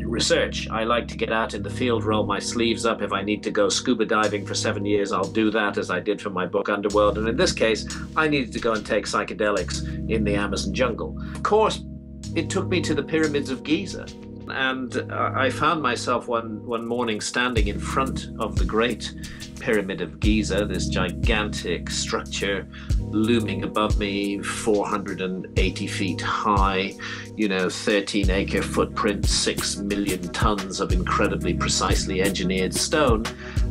research. I like to get out in the field, roll my sleeves up. If I need to go scuba diving for 7 years, I'll do that, as I did for my book Underworld. And in this case, I needed to go and take psychedelics in the Amazon jungle. Of course, it took me to the pyramids of Giza. And I found myself one morning standing in front of the Great Pyramid of Giza, this gigantic structure looming above me, 480 feet high, 13-acre footprint, 6 million tons of incredibly precisely engineered stone.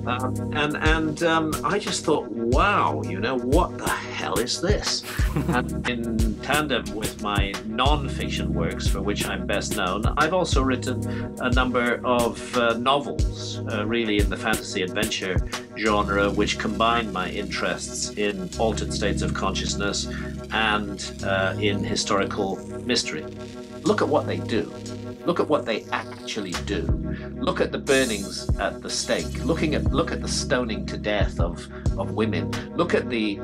I just thought, wow, what the hell is this? And in tandem with my non-fiction works, for which I'm best known, I've also written a number of novels, really in the fantasy adventure genre, which combine my interests in altered states of consciousness and in historical mystery. Look at what they do. Look at what they actually do. Look at the burnings at the stake. Look at the stoning to death of women. Look at the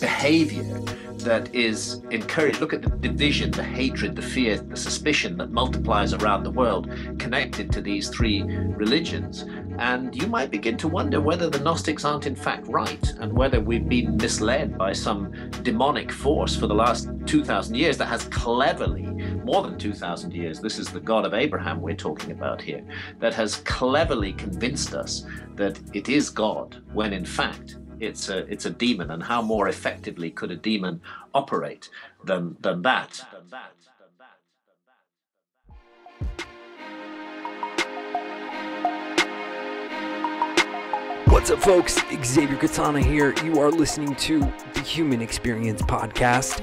behavior that is encouraged. Look at the division, the hatred, the fear, the suspicion that multiplies around the world connected to these three religions. And you might begin to wonder whether the Gnostics aren't in fact right, and whether we've been misled by some demonic force for the last 2,000 years that has cleverly, more than 2,000 years, this is the God of Abraham we're talking about here, that has cleverly convinced us that it is God, when in fact it's a demon. And how more effectively could a demon operate than that? What's up, folks? Xavier Katana here. You are listening to the Human Experience podcast.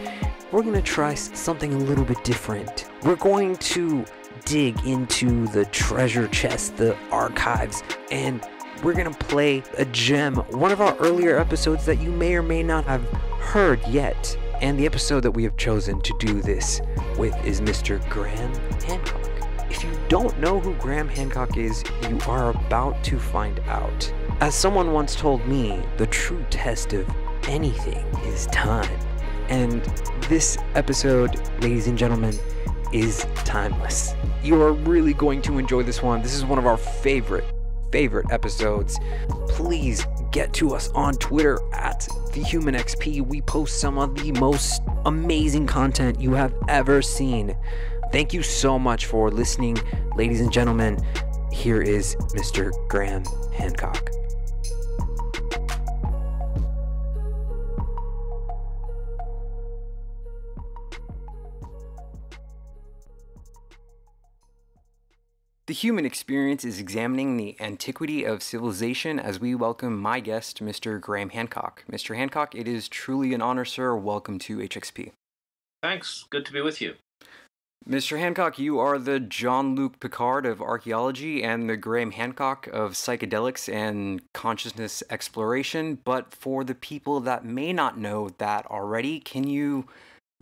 We're going to try something a little bit different. We're going to dig into the treasure chest, the archives, and we're going to play a gem, one of our earlier episodes that you may or may not have heard yet. And the episode that we have chosen to do this with is Mr. Graham Hancock. If you don't know who Graham Hancock is, you are about to find out. As someone once told me, the true test of anything is time. And this episode, ladies and gentlemen, is timeless. You are really going to enjoy this one. This is one of our favorite episodes. Please get to us on Twitter at TheHumanXP. We post some of the most amazing content you have ever seen. Thank you so much for listening, ladies and gentlemen. Here is Mr. Graham Hancock. The Human Experience is examining the antiquity of civilization as we welcome my guest, Mr. Graham Hancock. Mr. Hancock, it is truly an honor, sir. Welcome to HXP. Thanks. Good to be with you. Mr. Hancock, you are the Jean-Luc Picard of archaeology and the Graham Hancock of psychedelics and consciousness exploration. But for the people that may not know that already, can you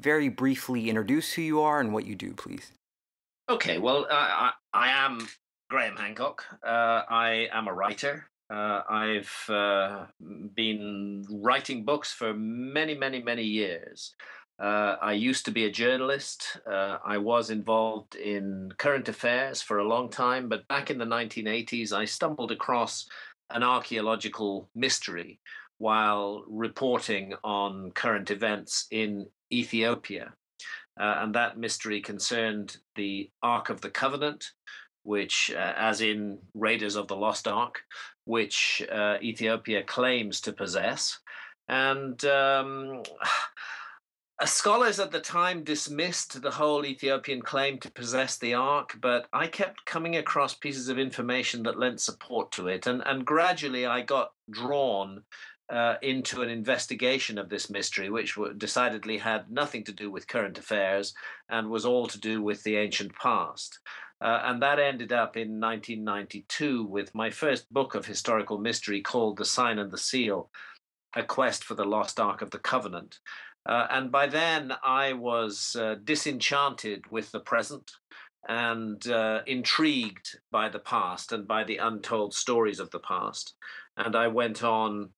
very briefly introduce who you are and what you do, please? Okay, well, I am Graham Hancock. I am a writer. I've been writing books for many, many, many years. I used to be a journalist. I was involved in current affairs for a long time, but back in the 1980s, I stumbled across an archaeological mystery while reporting on current events in Ethiopia. And that mystery concerned the Ark of the Covenant, which, as in Raiders of the Lost Ark, which Ethiopia claims to possess. And scholars at the time dismissed the whole Ethiopian claim to possess the Ark, but I kept coming across pieces of information that lent support to it. And gradually I got drawn into an investigation of this mystery, which decidedly had nothing to do with current affairs and was all to do with the ancient past. And that ended up in 1992 with my first book of historical mystery called The Sign and the Seal, A Quest for the Lost Ark of the Covenant. And by then I was disenchanted with the present and intrigued by the past and by the untold stories of the past. And I went on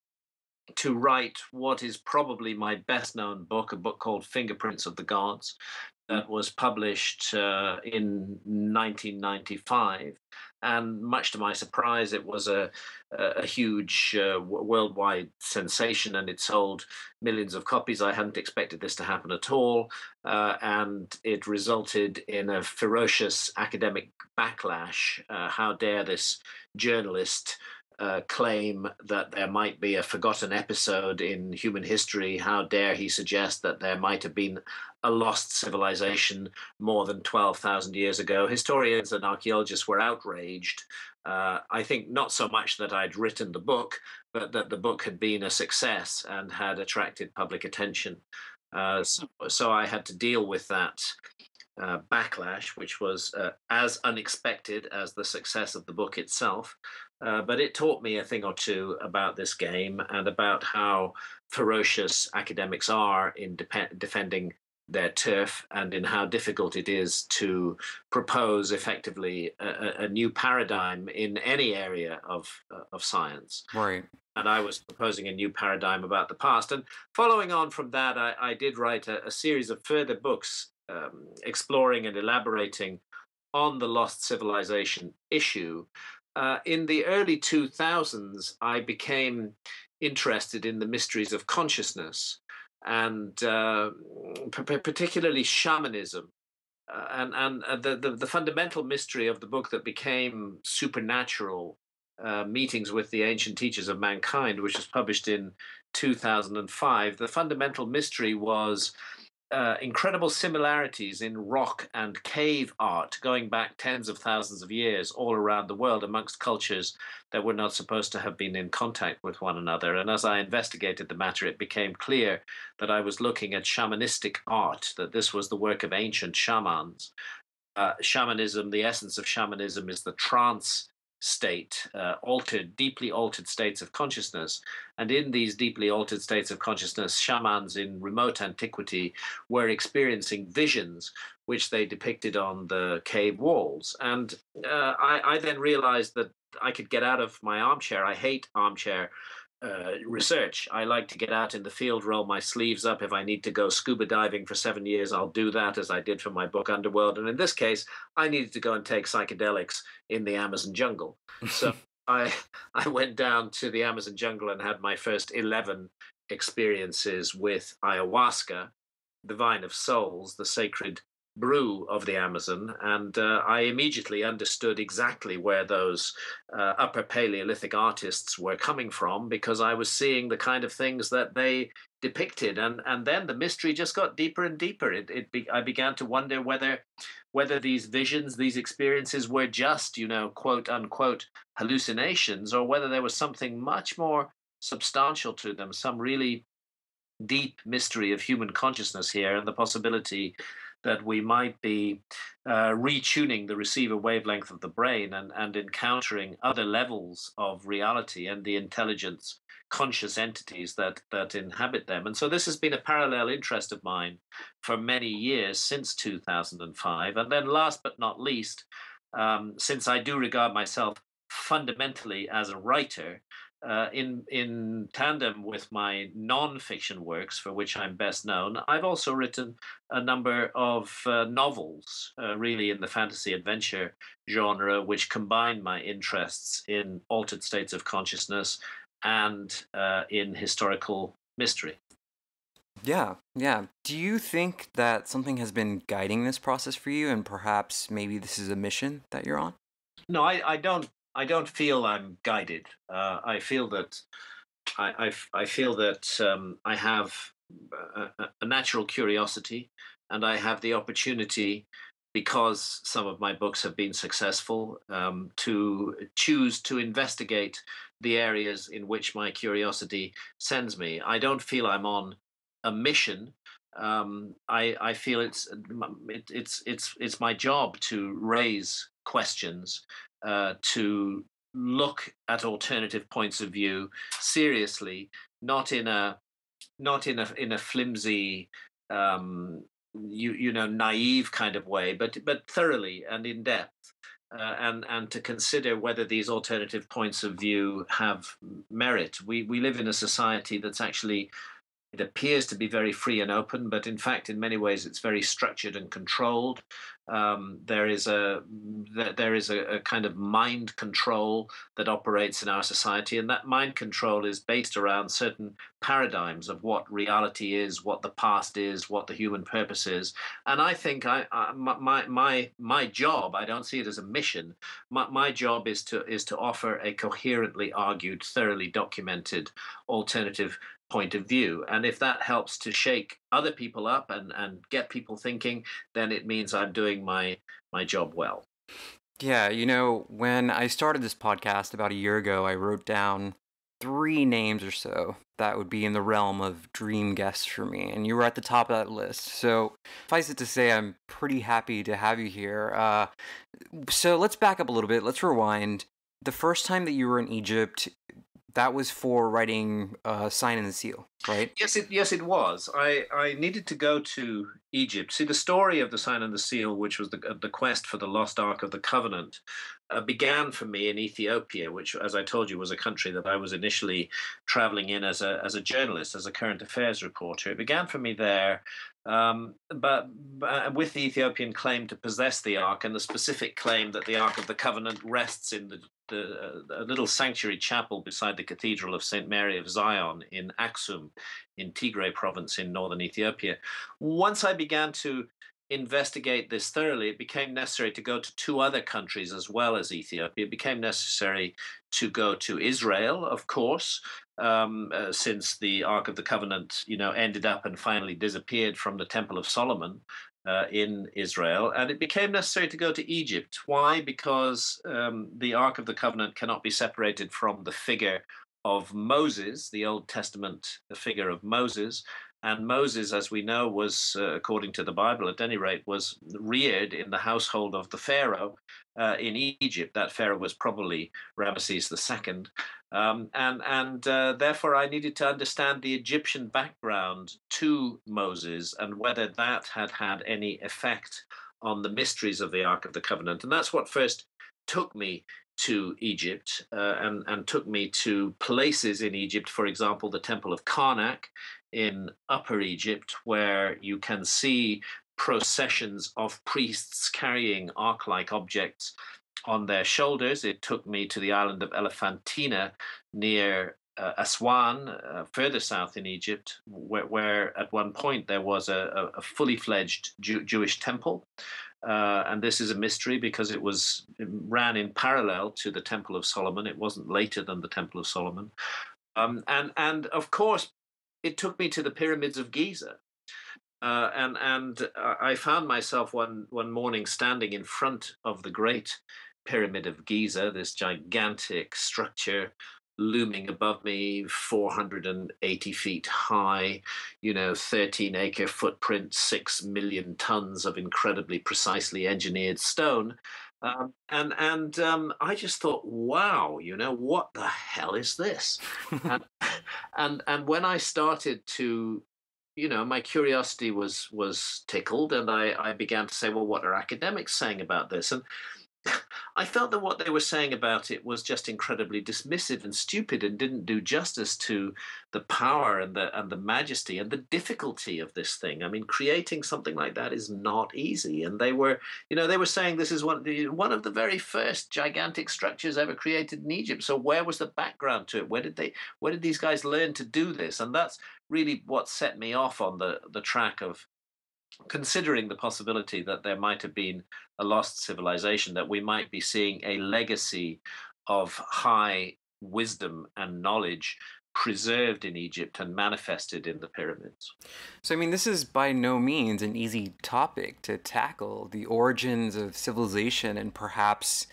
to write what is probably my best known book, a book called Fingerprints of the Gods, that was published in 1995. And much to my surprise, it was a huge worldwide sensation, and it sold millions of copies. I hadn't expected this to happen at all. And it resulted in a ferocious academic backlash. How dare this journalist claim that there might be a forgotten episode in human history? How dare he suggest that there might have been a lost civilization more than 12,000 years ago? Historians and archaeologists were outraged. I think not so much that I'd written the book, but that the book had been a success and had attracted public attention. So I had to deal with that backlash, which was as unexpected as the success of the book itself. But it taught me a thing or two about this game and about how ferocious academics are in defending their turf, and in how difficult it is to propose effectively a new paradigm in any area of science. Right. And I was proposing a new paradigm about the past. And following on from that, I did write a series of further books exploring and elaborating on the lost civilization issue. In the early 2000s, I became interested in the mysteries of consciousness, and particularly shamanism. And the fundamental mystery of the book that became Supernatural, Meetings with the Ancient Teachers of Mankind, which was published in 2005, the fundamental mystery was incredible similarities in rock and cave art going back tens of thousands of years all around the world amongst cultures that were not supposed to have been in contact with one another. And as I investigated the matter, it became clear that I was looking at shamanistic art, that this was the work of ancient shamans. Shamanism, the essence of shamanism is the trance state, deeply altered states of consciousness. And in these deeply altered states of consciousness, shamans in remote antiquity were experiencing visions, which they depicted on the cave walls. And I then realized that I could get out of my armchair. I hate armchair research. I like to get out in the field, roll my sleeves up. If I need to go scuba diving for 7 years, I'll do that, as I did for my book Underworld. And in this case, I needed to go and take psychedelics in the Amazon jungle. So I went down to the Amazon jungle and had my first 11 experiences with ayahuasca, the vine of souls, the sacred brew of the Amazon, and I immediately understood exactly where those upper Paleolithic artists were coming from, because I was seeing the kind of things that they depicted, and then the mystery just got deeper and deeper. I began to wonder whether these visions, these experiences were just, quote unquote hallucinations, or whether there was something much more substantial to them, some really deep mystery of human consciousness here, and the possibility that we might be retuning the receiver wavelength of the brain and encountering other levels of reality and the intelligence, conscious entities that inhabit them. And so this has been a parallel interest of mine for many years, since 2005. And then last but not least, since I do regard myself fundamentally as a writer, in tandem with my non-fiction works, for which I'm best known, I've also written a number of novels, really in the fantasy adventure genre, which combine my interests in altered states of consciousness and in historical mystery. Yeah. Do you think that something has been guiding this process for you, and perhaps maybe this is a mission that you're on? No, I don't. I don't feel I'm guided. I feel that I feel that I have a natural curiosity, and I have the opportunity, because some of my books have been successful, to choose to investigate the areas in which my curiosity sends me. I don't feel I'm on a mission. I feel it's my job to raise questions, to look at alternative points of view seriously, not in a flimsy, naive kind of way, but thoroughly and in depth, and to consider whether these alternative points of view have merit. We live in a society that's actually It appears to be very free and open, but in fact, in many ways, it's very structured and controlled. There is a kind of mind control that operates in our society, and that mind control is based around certain paradigms of what reality is, what the past is, what the human purpose is. And I think my job, I don't see it as a mission. My job is to offer a coherently argued, thoroughly documented alternative point of view. And if that helps to shake other people up and get people thinking, then it means I'm doing my job well. Yeah, when I started this podcast about a year ago, I wrote down 3 names or so that would be in the realm of dream guests for me, and you were at the top of that list. So, suffice it to say, I'm pretty happy to have you here. So let's back up a little bit. Let's rewind. The first time that you were in Egypt, that was for writing Sign and the Seal, right? Yes, it was. I needed to go to Egypt. See, the story of the Sign and the Seal, which was the quest for the Lost Ark of the Covenant, began for me in Ethiopia, which, as I told you, was a country that I was initially traveling in as a journalist, as a current affairs reporter. It began for me there, but with the Ethiopian claim to possess the Ark and the specific claim that the Ark of the Covenant rests in a little sanctuary chapel beside the Cathedral of St. Mary of Zion in Aksum, in Tigray province in northern Ethiopia. Once I began to investigate this thoroughly, it became necessary to go to 2 other countries as well as Ethiopia. It became necessary to go to Israel, of course, since the Ark of the Covenant, ended up and finally disappeared from the Temple of Solomon in Israel. And it became necessary to go to Egypt. Why? Because the Ark of the Covenant cannot be separated from the figure of Moses, the Old Testament figure of Moses. And Moses, as we know, was, according to the Bible at any rate, was reared in the household of the Pharaoh in Egypt. That Pharaoh was probably Ramesses II. Therefore, I needed to understand the Egyptian background to Moses and whether that had had any effect on the mysteries of the Ark of the Covenant. And that's what first took me to Egypt and took me to places in Egypt, for example, the Temple of Karnak in Upper Egypt, where you can see processions of priests carrying ark-like objects on their shoulders. It took me to the island of Elephantina near Aswan, further south in Egypt, where at one point there was a fully fledged Jewish temple. And this is a mystery because it ran in parallel to the Temple of Solomon. It wasn't later than the Temple of Solomon. And of course, it took me to the pyramids of Giza. And I found myself one morning standing in front of the Great Pyramid of Giza, this gigantic structure looming above me, 480 feet high, 13-acre footprint, 6 million tons of incredibly precisely engineered stone. I just thought, wow, what the hell is this? and when I started to, my curiosity was tickled, and I began to say, well, what are academics saying about this? And I felt that what they were saying about it was just incredibly dismissive and stupid and didn't do justice to the power and the majesty and the difficulty of this thing. I mean, creating something like that is not easy. And they were saying this is one of the very first gigantic structures ever created in Egypt. So where was the background to it? Where did these guys learn to do this? And that's really what set me off on the track of considering the possibility that there might have been a lost civilization, that we might be seeing a legacy of high wisdom and knowledge preserved in Egypt and manifested in the pyramids. So, I mean, this is by no means an easy topic to tackle, the origins of civilization and perhaps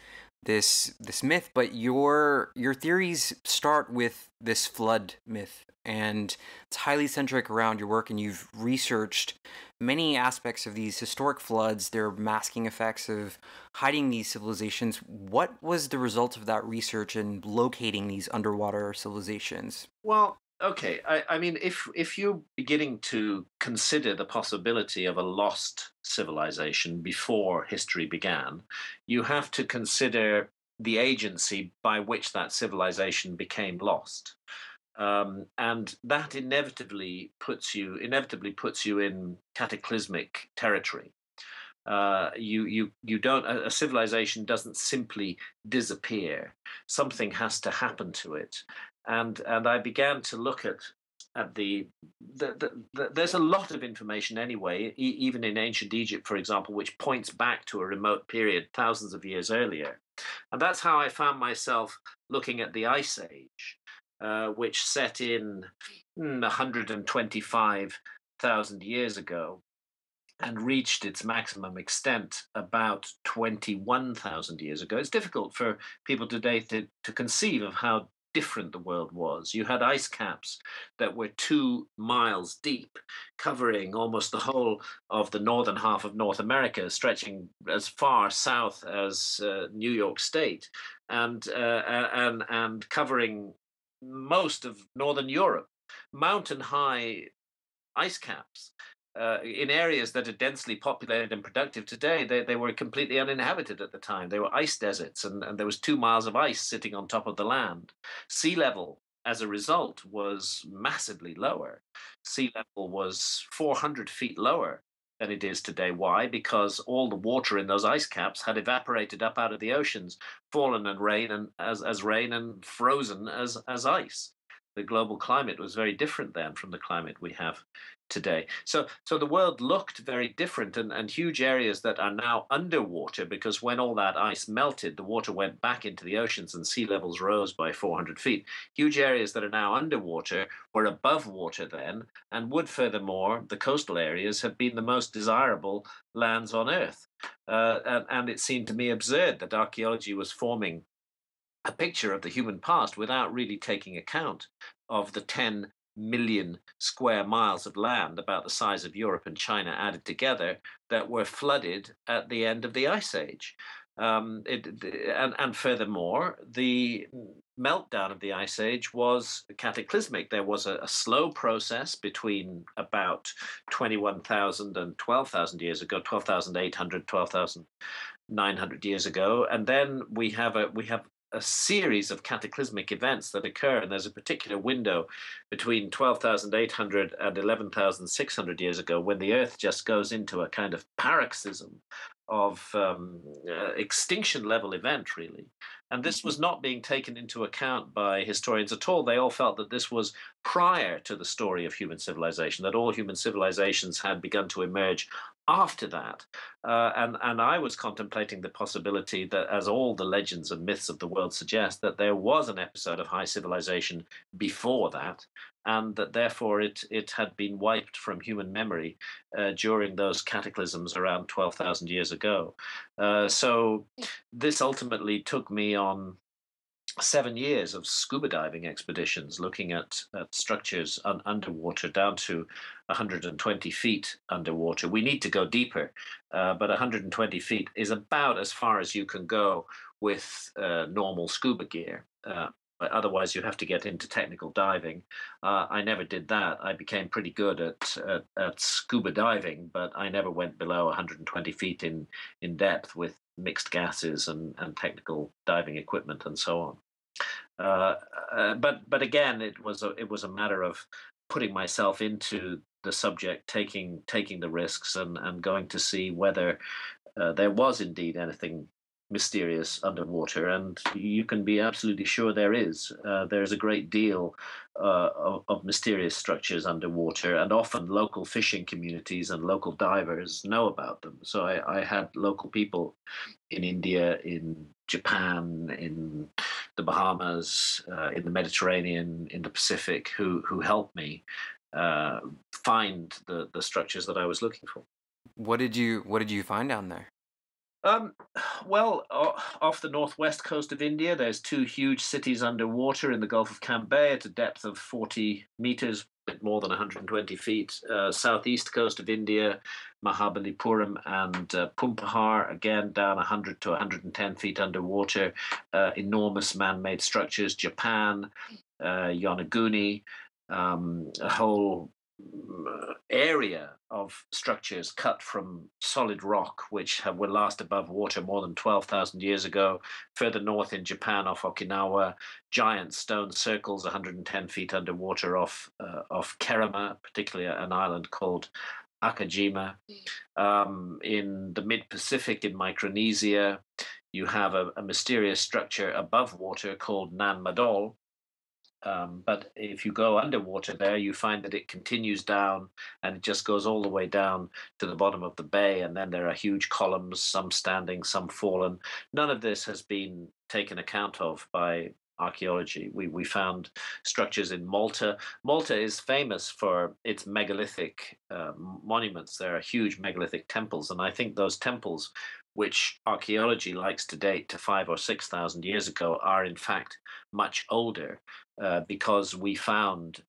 this myth, but your theories start with this flood myth, and it's highly centric around your work, and you've researched many aspects of these historic floods, their masking effects of hiding these civilizations. What was the result of that research in locating these underwater civilizations? Well, okay. I mean, if you're beginning to consider the possibility of a lost civilization before history began, you have to consider the agency by which that civilization became lost. And that inevitably puts you in cataclysmic territory. You don't, a civilization doesn't simply disappear. Something has to happen to it, and I began to look at there's a lot of information anyway, even in ancient Egypt, for example, which points back to a remote period thousands of years earlier. And that's how I found myself looking at the Ice Age, which set in 125,000 years ago and reached its maximum extent about 21,000 years ago. It's difficult for people today to conceive of how different the world was. You had ice caps that were 2 miles deep, covering almost the whole of the northern half of North America, stretching as far south as New York State, and covering most of northern Europe. Mountain high ice caps. In areas that are densely populated and productive today, they were completely uninhabited at the time. They were ice deserts, and there was 2 miles of ice sitting on top of the land. Sea level, as a result, was massively lower. Sea level was 400 feet lower than it is today. Why? Because all the water in those ice caps had evaporated up out of the oceans, fallen and rain and as rain and frozen as ice. The global climate was very different then from the climate we have today. So the world looked very different, and huge areas that are now underwater, because when all that ice melted, the water went back into the oceans and sea levels rose by 400 feet. Huge areas that are now underwater were above water then, and would furthermore, the coastal areas, have been the most desirable lands on Earth. And it seemed to me absurd that archaeology was forming a picture of the human past without really taking account of the 10 million square miles of land, about the size of Europe and China added together, that were flooded at the end of the Ice Age. And furthermore, the meltdown of the Ice Age was cataclysmic. There was a slow process between about 21,000 and 12,000 years ago, 12,800, 12,900 years ago, and then we have a series of cataclysmic events that occur, and there's a particular window between 12,800 and 11,600 years ago when the Earth just goes into a kind of paroxysm of extinction level event, really. And this was not being taken into account by historians at all. They all felt that this was prior to the story of human civilization, that all human civilizations had begun to emerge after that. And I was contemplating the possibility that, as all the legends and myths of the world suggest, that there was an episode of high civilization before that, and that therefore it had been wiped from human memory during those cataclysms around 12,000 years ago. So this ultimately took me on 7 years of scuba diving expeditions, looking at structures underwater down to 120 feet underwater. We need to go deeper, but 120 feet is about as far as you can go with normal scuba gear. But otherwise, you have to get into technical diving. I never did that. I became pretty good at scuba diving, but I never went below 120 feet in depth with mixed gases and technical diving equipment and so on. But again, it was a matter of putting myself into the subject, taking the risks, and going to see whether there was indeed anything mysterious underwater. And you can be absolutely sure there is. There's a great deal of mysterious structures underwater, and often local fishing communities and local divers know about them. So I had local people in India, in Japan, in the Bahamas, in the Mediterranean, in the Pacific, who helped me find the structures that I was looking for. What did you find down there? Well, off the northwest coast of India, there's 2 huge cities underwater in the Gulf of Cambay at a depth of 40 meters, a bit more than 120 feet. Southeast coast of India, Mahabalipuram and Pumpahar, again down 100 to 110 feet underwater. Enormous man-made structures. Japan, Yonaguni, a whole area of structures cut from solid rock, which were last above water more than 12,000 years ago. Further north in Japan, off Okinawa, giant stone circles 110 feet underwater off Kerama, particularly an island called Akajima. In the mid-Pacific, in Micronesia, you have a mysterious structure above water called Nan Madol. But if you go underwater there, you find that it continues down and it just goes all the way down to the bottom of the bay. And then there are huge columns, some standing, some fallen. None of this has been taken account of by archaeology. We found structures in Malta. Malta is famous for its megalithic monuments. There are huge megalithic temples. And I think those temples, which archaeology likes to date to 5,000 or 6,000 years ago, are in fact much older. Because we found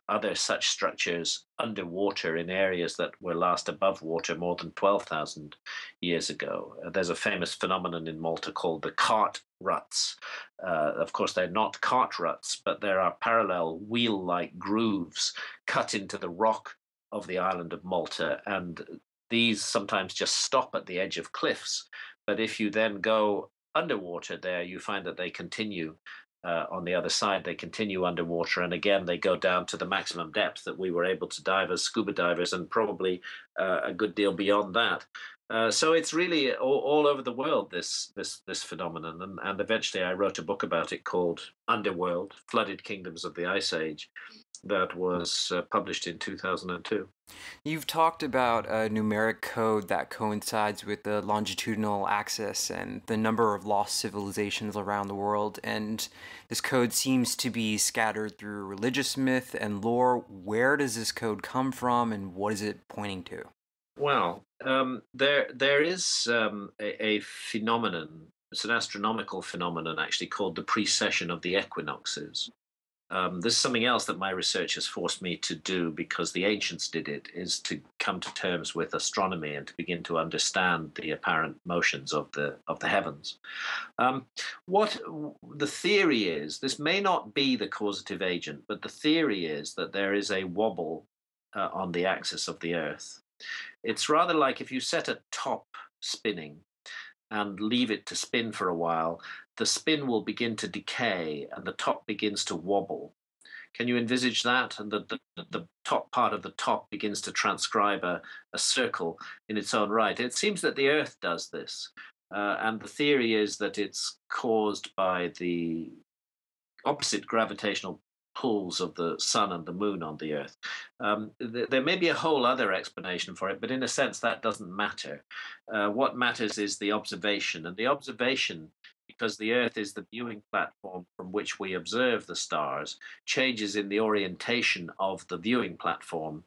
other such structures underwater in areas that were last above water more than 12,000 years ago. There's a famous phenomenon in Malta called the cart ruts. Of course, they're not cart ruts, but there are parallel wheel-like grooves cut into the rock of the island of Malta, and these sometimes just stop at the edge of cliffs. But if you then go underwater there, you find that they continue on the other side. They continue underwater, and again, they go down to the maximum depth that we were able to dive as scuba divers, and probably a good deal beyond that. So it's really all over the world, this phenomenon, and eventually I wrote a book about it called Underworld: Flooded Kingdoms of the Ice Age, that was published in 2002. You've talked about a numeric code that coincides with the longitudinal axis and the number of lost civilizations around the world, and this code seems to be scattered through religious myth and lore. Where does this code come from, and what is it pointing to? Well, there is a phenomenon. It's an astronomical phenomenon, actually, called the precession of the equinoxes. This is something else that my research has forced me to do, because the ancients did it, is to come to terms with astronomy and to begin to understand the apparent motions of the heavens. What the theory is, this may not be the causative agent, but the theory is that there is a wobble on the axis of the Earth. It's rather like if you set a top spinning and leave it to spin for a while, the spin will begin to decay and the top begins to wobble. Can you envisage that? And the top part of the top begins to transcribe a circle in its own right. It seems that the Earth does this. And the theory is that it's caused by the opposite gravitational pulls of the sun and the moon on the Earth. There may be a whole other explanation for it, but in a sense that doesn't matter. What matters is the observation, and the observation, because the Earth is the viewing platform from which we observe the stars, changes in the orientation of the viewing platform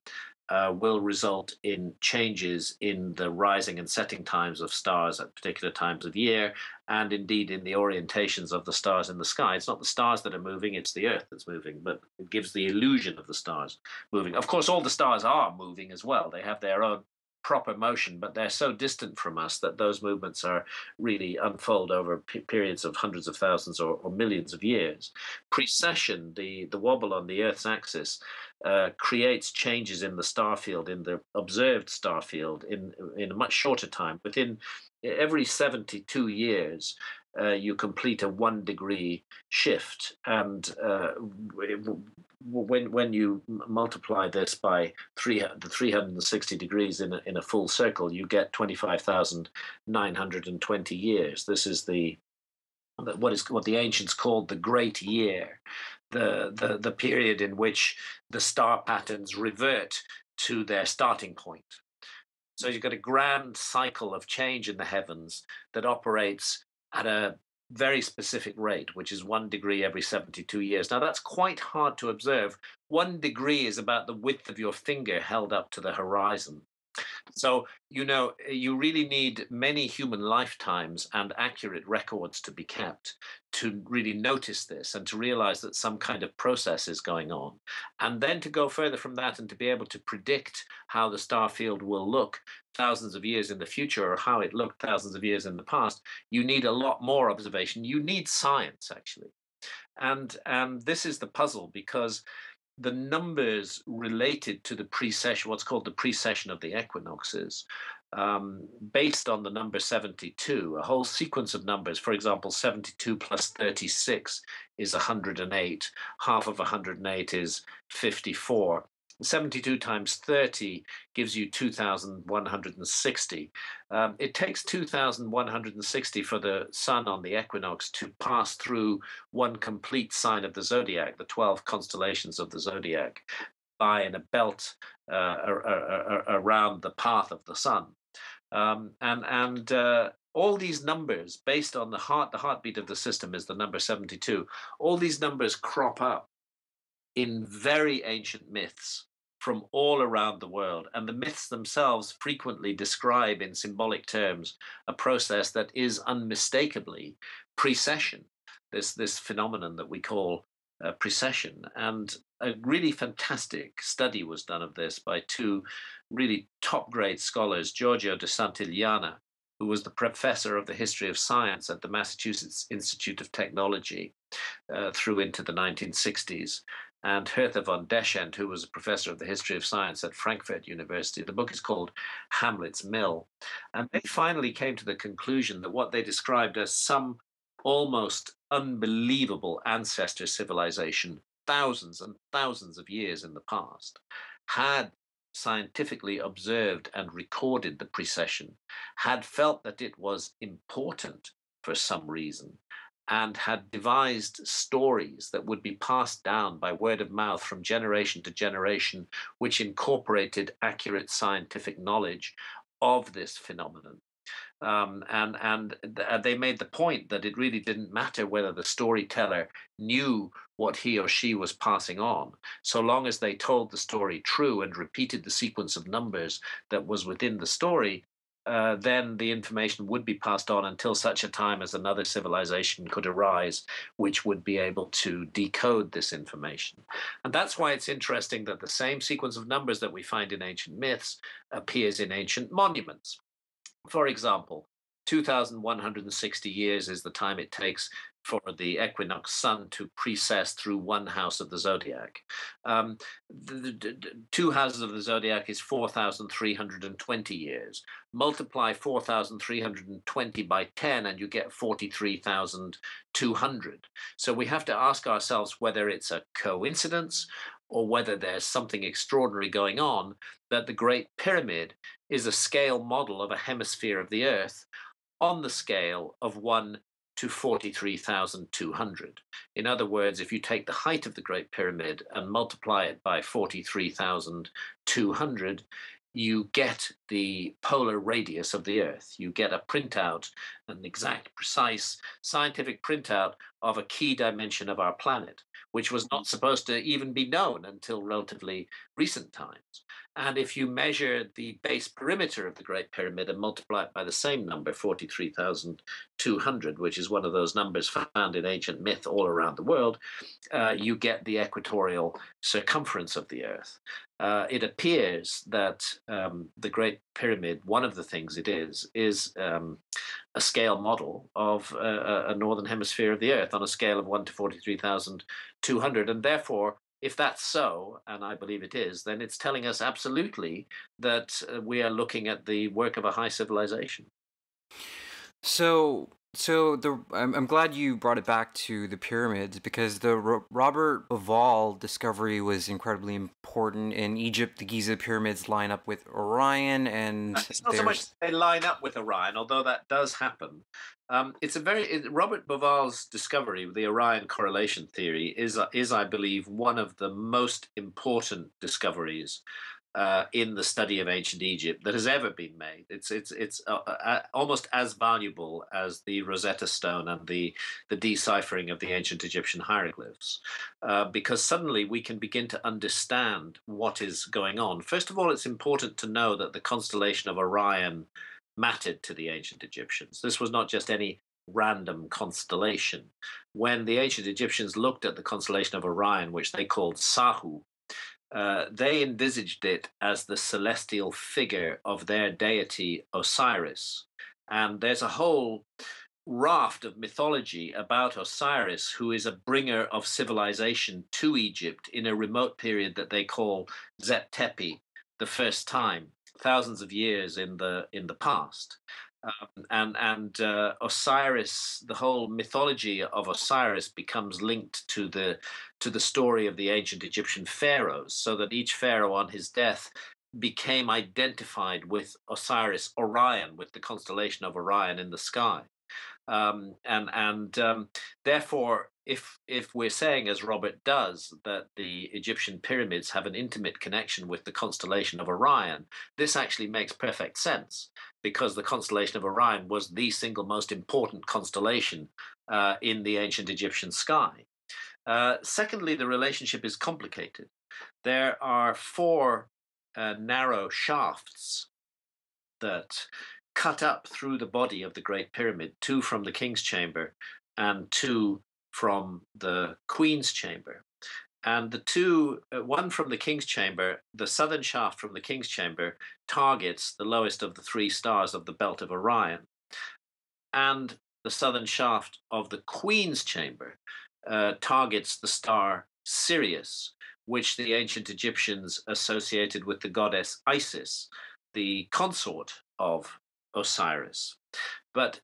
will result in changes in the rising and setting times of stars at particular times of year, and indeed in the orientations of the stars in the sky. It's not the stars that are moving, it's the Earth that's moving, but it gives the illusion of the stars moving. Of course, all the stars are moving as well. They have their own proper motion, but they're so distant from us that those movements are really unfold over periods of hundreds of thousands or millions of years. Precession, the wobble on the Earth's axis, creates changes in the star field, in the observed star field, in a much shorter time. Within every 72 years, you complete a 1 degree shift, and when you multiply this by the 360 degrees in a full circle, you get 25,920 years. This is what the ancients called the Great Year, the period in which the star patterns revert to their starting point. So you've got a grand cycle of change in the heavens that operates at a very specific rate, which is 1 degree every 72 years. Now, that's quite hard to observe. 1 degree is about the width of your finger held up to the horizon. So, you really need many human lifetimes and accurate records to be kept to really notice this and to realize that some kind of process is going on. And then to go further from that and to be able to predict how the star field will look thousands of years in the future, or how it looked thousands of years in the past, you need a lot more observation. You need science, actually. And this is the puzzle, because the numbers related to the precession, what's called the precession of the equinoxes, based on the number 72, a whole sequence of numbers. For example, 72 plus 36 is 108. Half of 108 is 54. 72 times 30 gives you 2,160. It takes 2,160 for the sun on the equinox to pass through one complete sign of the zodiac, the 12 constellations of the zodiac, by in a belt around the path of the sun. And all these numbers, based on the heartbeat of the system is the number 72. All these numbers crop up in very ancient myths from all around the world. And the myths themselves frequently describe in symbolic terms a process that is unmistakably precession, this phenomenon that we call precession. And a really fantastic study was done of this by two really top-grade scholars, Giorgio de Santillana, who was the professor of the history of science at the Massachusetts Institute of Technology through into the 1960s, and Hertha von Deschent, who was a professor of the history of science at Frankfurt University. The book is called Hamlet's Mill. And they finally came to the conclusion that what they described as some almost unbelievable ancestor civilization, thousands and thousands of years in the past, had scientifically observed and recorded the precession, had felt that it was important for some reason, and had devised stories that would be passed down by word of mouth from generation to generation, which incorporated accurate scientific knowledge of this phenomenon. And they made the point that it really didn't matter whether the storyteller knew what he or she was passing on, so long as they told the story true and repeated the sequence of numbers that was within the story. Then the information would be passed on until such a time as another civilization could arise, which would be able to decode this information. And that's why it's interesting that the same sequence of numbers that we find in ancient myths appears in ancient monuments. For example, 2,160 years is the time it takes for the equinox sun to precess through one house of the zodiac. The two houses of the zodiac is 4,320 years. Multiply 4,320 by 10 and you get 43,200. So we have to ask ourselves whether it's a coincidence or whether there's something extraordinary going on, that the Great Pyramid is a scale model of a hemisphere of the Earth on the scale of 1 to 43,200. In other words, if you take the height of the Great Pyramid and multiply it by 43,200, you get the polar radius of the Earth. You get a printout, an exact, precise scientific printout of a key dimension of our planet, which was not supposed to even be known until relatively recent times. And if you measure the base perimeter of the Great Pyramid and multiply it by the same number, 43,200, which is one of those numbers found in ancient myth all around the world, you get the equatorial circumference of the Earth. It appears that the Great Pyramid, one of the things it is a scale model of a northern hemisphere of the Earth on a scale of 1 to 43,200. And therefore, if that's so, and I believe it is, then it's telling us absolutely that we are looking at the work of a high civilization. So I'm glad you brought it back to the pyramids, because the Robert Bauval discovery was incredibly important. In Egypt, the Giza pyramids line up with Orion, and it's not so much they line up with Orion, although that does happen. Robert Bauval's discovery, the Orion correlation theory, is I believe one of the most important discoveries in the study of ancient Egypt that has ever been made. It's almost as valuable as the Rosetta Stone and the deciphering of the ancient Egyptian hieroglyphs, because suddenly we can begin to understand what is going on. First of all, it's important to know that the constellation of Orion mattered to the ancient Egyptians. This was not just any random constellation. When the ancient Egyptians looked at the constellation of Orion, which they called Sahu, they envisaged it as the celestial figure of their deity Osiris. And there's a whole raft of mythology about Osiris, who is a bringer of civilization to Egypt in a remote period that they call Zep Tepi, the first time, thousands of years in the past. Osiris, the whole mythology of Osiris becomes linked to the story of the ancient Egyptian pharaohs, so that each pharaoh on his death became identified with Osiris, Orion, with the constellation of Orion in the sky. Therefore, if we're saying, as Robert does, that the Egyptian pyramids have an intimate connection with the constellation of Orion, this actually makes perfect sense, because the constellation of Orion was the single most important constellation in the ancient Egyptian sky. Secondly, the relationship is complicated. There are four narrow shafts that cut up through the body of the Great Pyramid, two from the King's Chamber and two from the Queen's Chamber. And the two, one from the King's Chamber, the southern shaft from the King's Chamber, targets the lowest of the three stars of the belt of Orion. And the southern shaft of the Queen's Chamber targets the star Sirius, which the ancient Egyptians associated with the goddess Isis, the consort of Osiris. But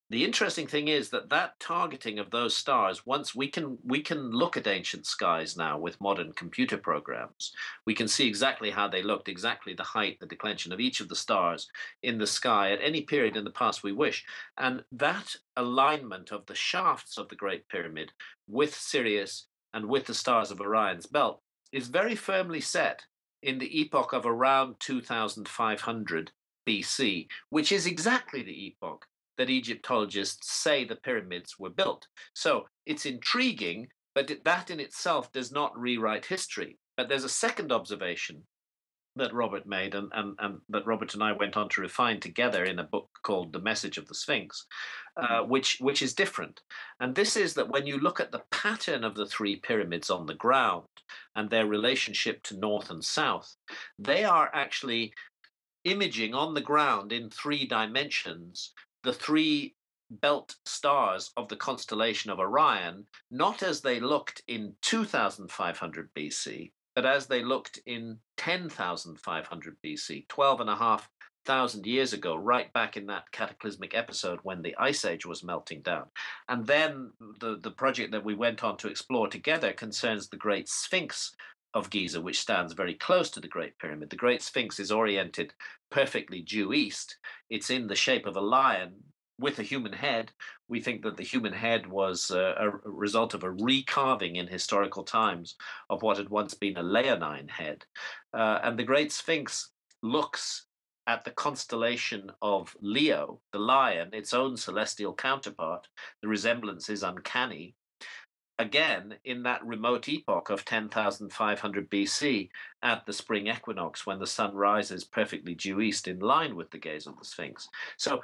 the interesting thing is that targeting of those stars, once we can look at ancient skies now with modern computer programs, we can see exactly how they looked, exactly the height, the declension of each of the stars in the sky at any period in the past we wish. And that alignment of the shafts of the Great Pyramid with Sirius and with the stars of Orion's belt is very firmly set in the epoch of around 2500 BC, which is exactly the epoch that Egyptologists say the pyramids were built. So it's intriguing, but that in itself does not rewrite history. But there's a second observation that Robert made, and that Robert and I went on to refine together in a book called The Message of the Sphinx, which is different. And this is that when you look at the pattern of the three pyramids on the ground and their relationship to north and south, they are actually imaging on the ground in three dimensions the three belt stars of the constellation of Orion, not as they looked in 2500 BC, but as they looked in 10,500 BC, 12,500 years ago, right back in that cataclysmic episode when the Ice Age was melting down. And then the project that we went on to explore together concerns the Great Sphinx of Giza, which stands very close to the Great Pyramid. The Great Sphinx is oriented perfectly due east. It's in the shape of a lion with a human head. We think that the human head was a result of a recarving in historical times of what had once been a leonine head. And the Great Sphinx looks at the constellation of Leo, the lion, its own celestial counterpart. The resemblance is uncanny. Again, in that remote epoch of 10,500 BC, at the spring equinox, when the sun rises perfectly due east in line with the gaze of the Sphinx. So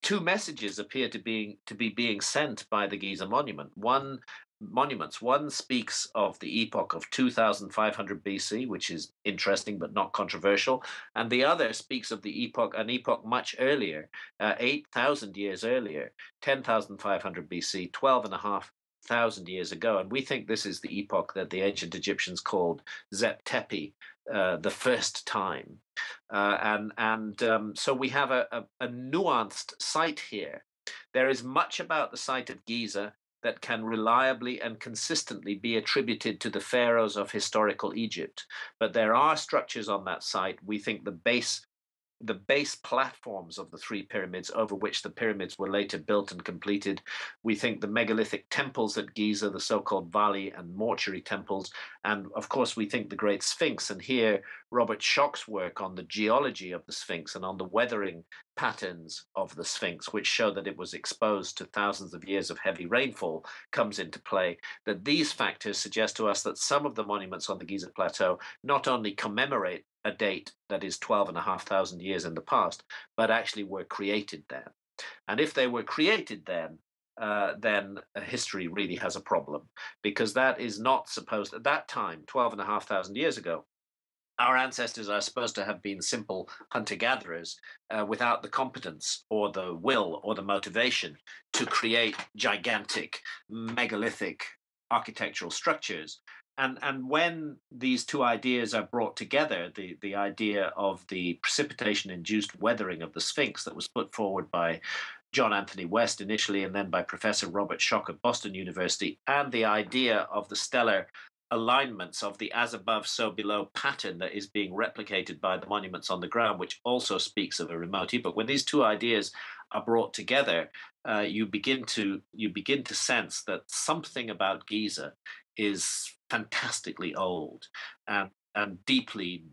two messages appear to be being sent by the Giza monument. One speaks of the epoch of 2500 BC, which is interesting but not controversial, and the other speaks of an epoch much earlier, 8,000 years earlier, 10,500 BC, 12,500 years ago. And we think this is the epoch that the ancient Egyptians called Zep Tepi, the first time. So we have a nuanced site here. There is much about the site of Giza that can reliably and consistently be attributed to the pharaohs of historical Egypt. But there are structures on that site. We think the base platforms of the three pyramids over which the pyramids were later built and completed. We think the megalithic temples at Giza, the so-called Vali and mortuary temples, and of course we think the Great Sphinx. And here Robert Schoch's work on the geology of the Sphinx and on the weathering patterns of the Sphinx, which show that it was exposed to thousands of years of heavy rainfall, comes into play. That these factors suggest to us that some of the monuments on the Giza Plateau not only commemorate a date that is 12,500 years in the past, but actually were created then. And if they were created then history really has a problem, because that is not supposed, at that time, 12,500 years ago, our ancestors are supposed to have been simple hunter-gatherers without the competence or the will or the motivation to create gigantic, megalithic architectural structures. And when these two ideas are brought together, the idea of the precipitation-induced weathering of the Sphinx that was put forward by John Anthony West initially, and then by Professor Robert Schoch at Boston University, and the idea of the stellar alignments of the as above, so below pattern that is being replicated by the monuments on the ground, which also speaks of a remote epoch. When these two ideas are brought together, you begin to sense that something about Giza is fantastically old and deeply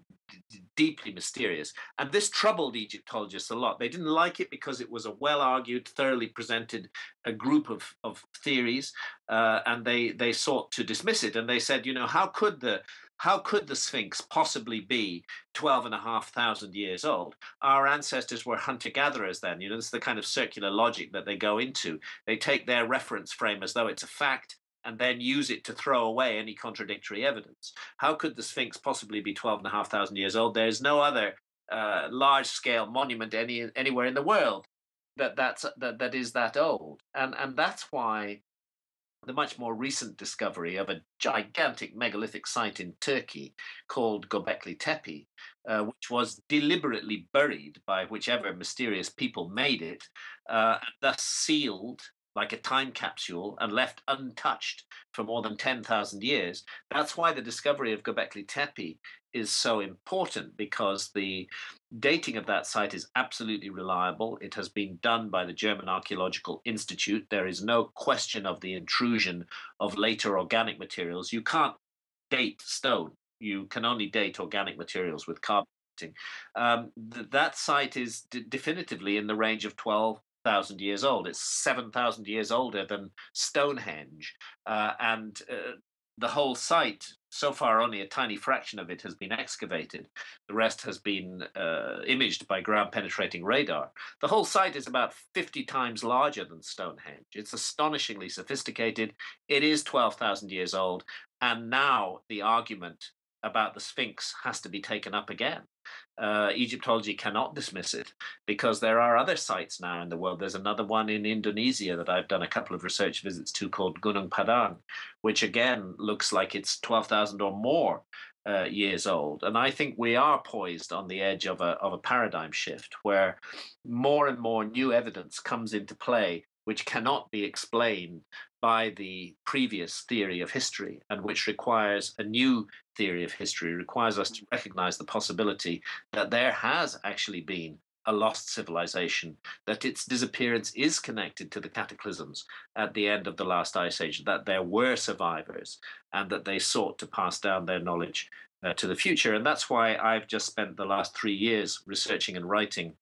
mysterious. And this troubled Egyptologists a lot. They didn't like it because it was a well-argued, thoroughly presented a group of theories, and they sought to dismiss it. And they said, how could the Sphinx possibly be 12,500 years old? Our ancestors were hunter-gatherers then. This is the kind of circular logic that they go into. They take their reference frame as though it's a fact, and then use it to throw away any contradictory evidence. How could the Sphinx possibly be 12,500 years old? There's no other large-scale monument anywhere in the world that is that old. And that's why the much more recent discovery of a gigantic megalithic site in Turkey called Göbekli Tepe, which was deliberately buried by whichever mysterious people made it, and thus sealed like a time capsule and left untouched for more than 10,000 years. That's why the discovery of Göbekli Tepe is so important, because the dating of that site is absolutely reliable. It has been done by the German Archaeological Institute. There is no question of the intrusion of later organic materials. You can't date stone. You can only date organic materials with carbon dating. That site is definitively in the range of 12,000 years old. It's 7,000 years older than Stonehenge. And the whole site, so far only a tiny fraction of it has been excavated. The rest has been imaged by ground-penetrating radar. The whole site is about 50 times larger than Stonehenge. It's astonishingly sophisticated. It is 12,000 years old. And now the argument about the Sphinx has to be taken up again. Egyptology cannot dismiss it, because there are other sites now in the world. There's another one in Indonesia that I've done a couple of research visits to called Gunung Padang, which again looks like it's 12,000 or more years old. And I think we are poised on the edge of a paradigm shift where more and more new evidence comes into play which cannot be explained by the previous theory of history, and which requires a new theory of history, requires us to recognize the possibility that there has actually been a lost civilization, that its disappearance is connected to the cataclysms at the end of the last ice age, that there were survivors, and that they sought to pass down their knowledge to the future. And that's why I've just spent the last 3 years researching and writing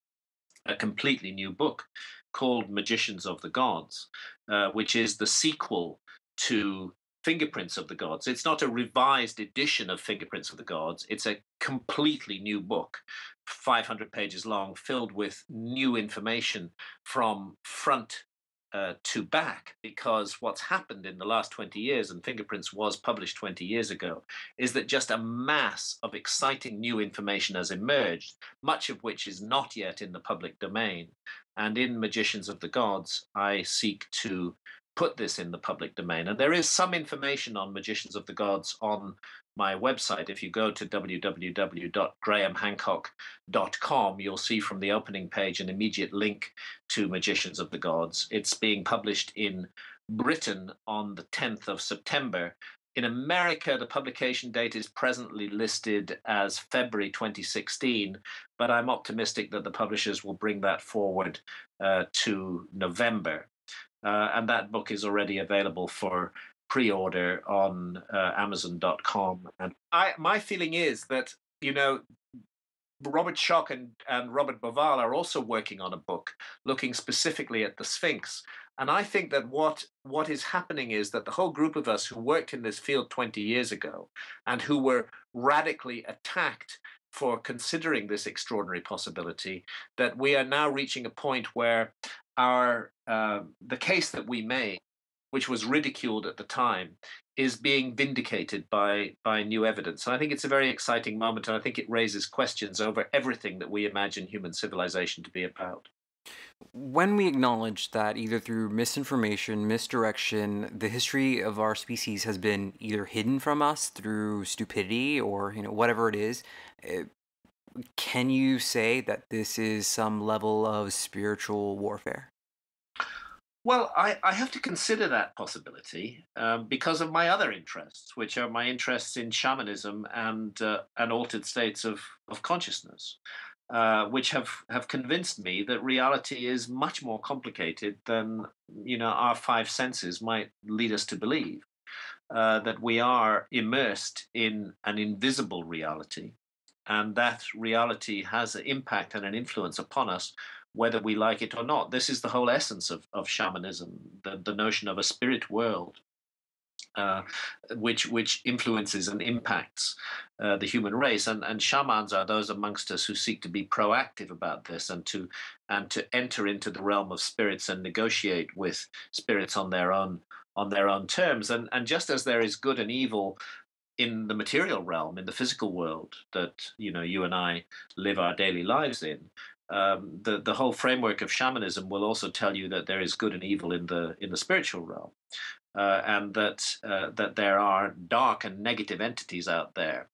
a completely new book called Magicians of the Gods, which is the sequel to Fingerprints of the Gods. It's not a revised edition of Fingerprints of the Gods. It's a completely new book, 500 pages long, filled with new information from front to back, because what's happened in the last 20 years, and Fingerprints was published 20 years ago, is that just a mass of exciting new information has emerged, much of which is not yet in the public domain. And in Magicians of the Gods, I seek to put this in the public domain. And there is some information on Magicians of the Gods on my website. If you go to www.grahamhancock.com, you'll see from the opening page an immediate link to Magicians of the Gods. It's being published in Britain on the 10th of September. In America, the publication date is presently listed as February 2016, but I'm optimistic that the publishers will bring that forward to November. And that book is already available for pre-order on Amazon.com. And my feeling is that, Robert Schoch and Robert Boval are also working on a book looking specifically at the Sphinx. And I think that what is happening is that the whole group of us who worked in this field 20 years ago and who were radically attacked for considering this extraordinary possibility, that we are now reaching a point where the case that we made, which was ridiculed at the time, is being vindicated by new evidence. And I think it's a very exciting moment, and I think it raises questions over everything that we imagine human civilization to be about. When we acknowledge that either through misinformation, misdirection, the history of our species has been either hidden from us through stupidity or, whatever it is, can you say that this is some level of spiritual warfare? Well, I have to consider that possibility because of my other interests, which are my interests in shamanism and altered states of consciousness, which have convinced me that reality is much more complicated than our five senses might lead us to believe. That we are immersed in an invisible reality, and that reality has an impact and an influence upon us, whether we like it or not. This is the whole essence of shamanism, the notion of a spirit world, uh, which influences and impacts the human race. And shamans are those amongst us who seek to be proactive about this and to enter into the realm of spirits and negotiate with spirits on their own terms. And just as there is good and evil in the material realm, in the physical world that you and I live our daily lives in, the whole framework of shamanism will also tell you that there is good and evil in the spiritual realm, and that there are dark and negative entities out there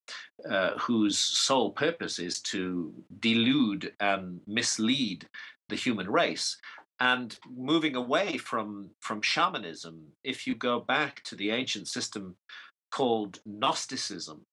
whose sole purpose is to delude and mislead the human race. And moving away from shamanism, if you go back to the ancient system called Gnosticism,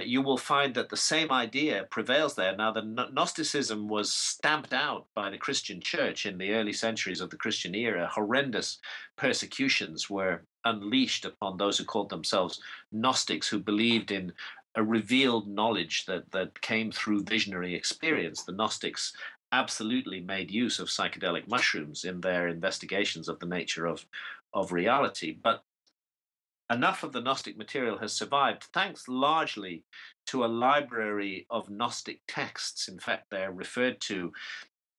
you will find that the same idea prevails there. Now, the Gnosticism was stamped out by the Christian church in the early centuries of the Christian era. Horrendous persecutions were unleashed upon those who called themselves Gnostics, who believed in a revealed knowledge that came through visionary experience. The Gnostics absolutely made use of psychedelic mushrooms in their investigations of the nature of reality. But enough of the Gnostic material has survived, thanks largely to a library of Gnostic texts. In fact, they're referred to.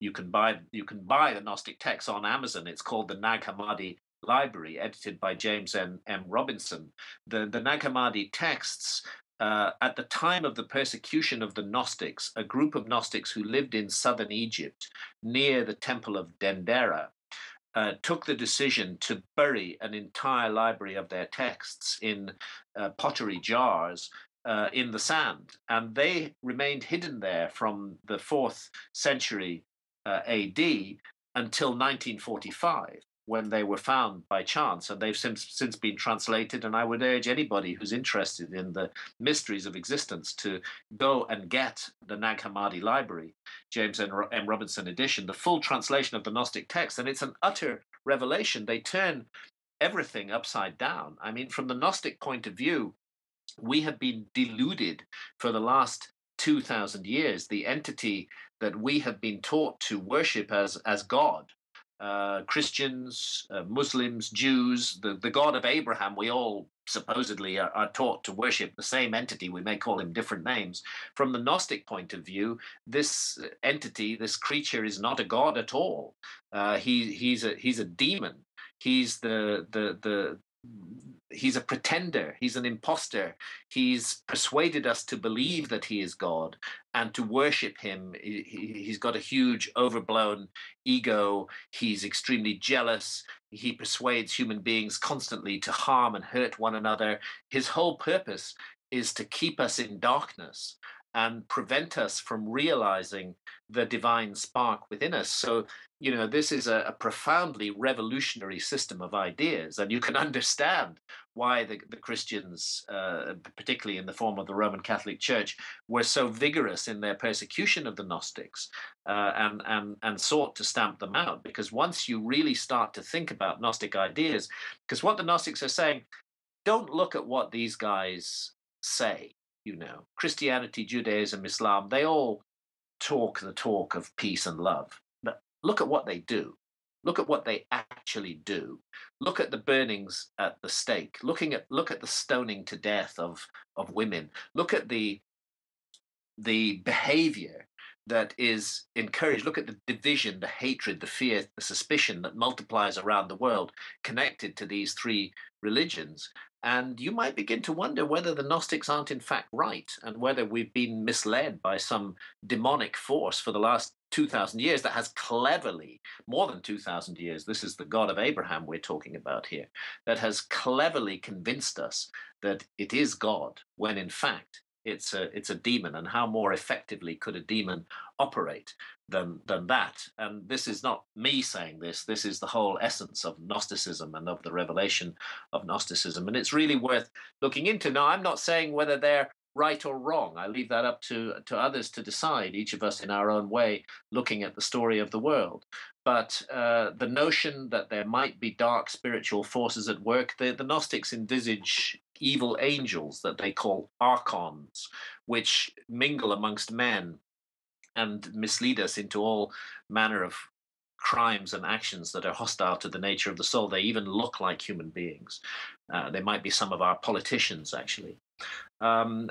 You can buy the Gnostic texts on Amazon. It's called the Nag Hammadi Library, edited by James M. Robinson. The Nag Hammadi texts. At the time of the persecution of the Gnostics, a group of Gnostics who lived in southern Egypt near the temple of Dendera took the decision to bury an entire library of their texts in pottery jars in the sand. And they remained hidden there from the 4th century AD until 1945, when they were found by chance. And they've since been translated. And I would urge anybody who's interested in the mysteries of existence to go and get the Nag Hammadi Library, James M. Robinson edition, the full translation of the Gnostic text. And it's an utter revelation. They turn everything upside down. I mean, from the Gnostic point of view, we have been deluded for the last 2,000 years. The entity that we have been taught to worship as God, Christians, Muslims, Jews, the God of Abraham, we all supposedly are taught to worship the same entity. We may call him different names. From the Gnostic point of view, this entity, this creature, is not a god at all. He's a demon. He's he's a pretender. He's an imposter. He's persuaded us to believe that he is God and to worship him. He's got a huge, overblown ego. He's extremely jealous. He persuades human beings constantly to harm and hurt one another. His whole purpose is to keep us in darkness and prevent us from realizing the divine spark within us. So, this is a profoundly revolutionary system of ideas. And you can understand why the Christians, particularly in the form of the Roman Catholic Church, were so vigorous in their persecution of the Gnostics and sought to stamp them out. Because once you really start to think about Gnostic ideas, because what the Gnostics are saying, don't look at what these guys say. Christianity, Judaism, Islam, they all talk the talk of peace and love. But look at what they do. Look at what they actually do. Look at the burnings at the stake. Look at the stoning to death of women. Look at the behavior that is encouraged. Look at the division, the hatred, the fear, the suspicion that multiplies around the world connected to these three religions. And you might begin to wonder whether the Gnostics aren't in fact right, and whether we've been misled by some demonic force for the last 2,000 years that has cleverly, more than 2,000 years, this is the God of Abraham we're talking about here, that has cleverly convinced us that it is God, when in fact it's a demon. And how more effectively could a demon operate than that? And this is not me saying this. This is the whole essence of Gnosticism and of the revelation of Gnosticism. And it's really worth looking into. Now, I'm not saying whether they're right or wrong. I leave that up to others to decide, each of us in our own way, looking at the story of the world. But the notion that there might be dark spiritual forces at work, the Gnostics envisage evil angels that they call archons, which mingle amongst men and mislead us into all manner of crimes and actions that are hostile to the nature of the soul. They even look like human beings. They might be some of our politicians, actually. And